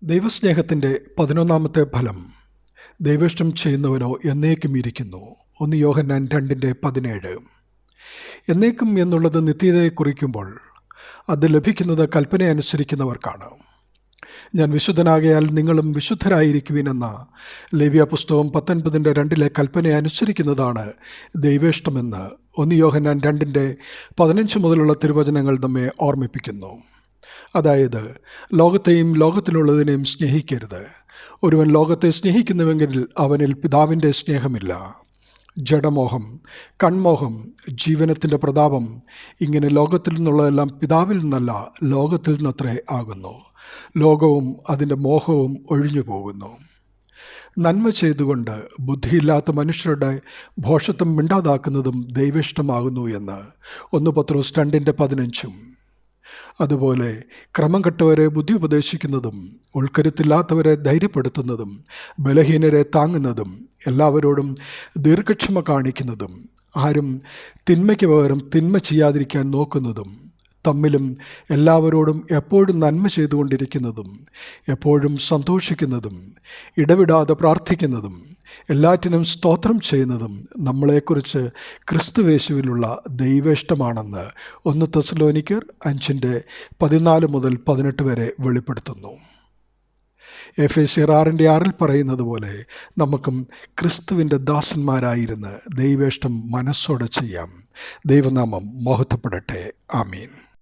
ദൈവസ്നേഹത്തിൻ്റെ 11-ാമത്തെ ഫലം ദൈവേഷ്ടം ചെയ്യുന്നവനോ എന്നേക്കും ഇരിക്കുന്നു. 1 യോഹന്നാൻ 2:17. എന്നേക്കും എന്നുള്ളത് നിത്യതയെ കുറിക്കുമ്പോൾ അത് ലഭിക്കുന്നത് കൽപ്പന അനുസരിക്കുന്നവർക്കാണ്. ഞാൻ വിശുദ്ധനാകയാൽ നിങ്ങളും വിശുദ്ധരായിരിക്കുവിനെന്ന ലേവ്യ പുസ്തകം 19:2 കൽപ്പന അനുസരിക്കുന്നതാണ് ദൈവേഷ്ടമെന്ന് 1 യോഹന്നാൻ 2:15 മുതലുള്ള തിരുവചനങ്ങൾ നമ്മെ ഓർമ്മിപ്പിക്കുന്നു. അതായത്, ലോകത്തെയും ലോകത്തിലുള്ളതിനെയും സ്നേഹിക്കരുത്. ഒരുവൻ ലോകത്തെ സ്നേഹിക്കുന്നുവെങ്കിൽ അവനിൽ പിതാവിൻ്റെ സ്നേഹമില്ല. ജഡമോഹം, കൺമോഹം, ജീവനത്തിൻ്റെ പ്രതാപം, ഇങ്ങനെ ലോകത്തിൽ നിന്നുള്ളതെല്ലാം പിതാവിൽ നിന്നല്ല ലോകത്തിൽ നിന്നത്രേ ആകുന്നു. ലോകവും അതിൻ്റെ മോഹവും ഒഴിഞ്ഞു പോകുന്നു. നന്മ ചെയ്തുകൊണ്ട് ബുദ്ധിയില്ലാത്ത മനുഷ്യരുടെ ഭോഷത്വം മിണ്ടാതാക്കുന്നതും ദൈവേഷ്ടമാകുന്നു എന്ന് 1 പത്രോസ് 2:15. അതുപോലെ ക്രമം കെട്ടവരെ ബുദ്ധി ഉപദേശിക്കുന്നതും ഉൾക്കരുത്തില്ലാത്തവരെ ധൈര്യപ്പെടുത്തുന്നതും ബലഹീനരെ താങ്ങുന്നതും എല്ലാവരോടും ദീർഘക്ഷമ കാണിക്കുന്നതും ആരും തിന്മയ്ക്ക് പകരം തിന്മ ചെയ്യാതിരിക്കാൻ നോക്കുന്നതും തമ്മിലും എല്ലാവരോടും എപ്പോഴും നന്മ ചെയ്തുകൊണ്ടിരിക്കുന്നതും എപ്പോഴും സന്തോഷിക്കുന്നതും ഇടവിടാതെ പ്രാർത്ഥിക്കുന്നതും എല്ലാറ്റിനും സ്തോത്രം ചെയ്യുന്നതും നമ്മളെക്കുറിച്ച് ക്രിസ്തുയേശുവിലുള്ള ദൈവേഷ്ടമാണെന്ന് 1 തെസ്സലോനിക്കർ 5:14 മുതൽ 18 വരെ വെളിപ്പെടുത്തുന്നു. എഫേസ്യർ 6:6 പറയുന്നത് പോലെ നമുക്കും ക്രിസ്തുവിൻ്റെ ദാസന്മാരായിരുന്ന് ദൈവേഷ്ടം മനസ്സോടെ ചെയ്യാം. ദൈവനാമം മഹത്വപ്പെടട്ടെ. ആമീൻ.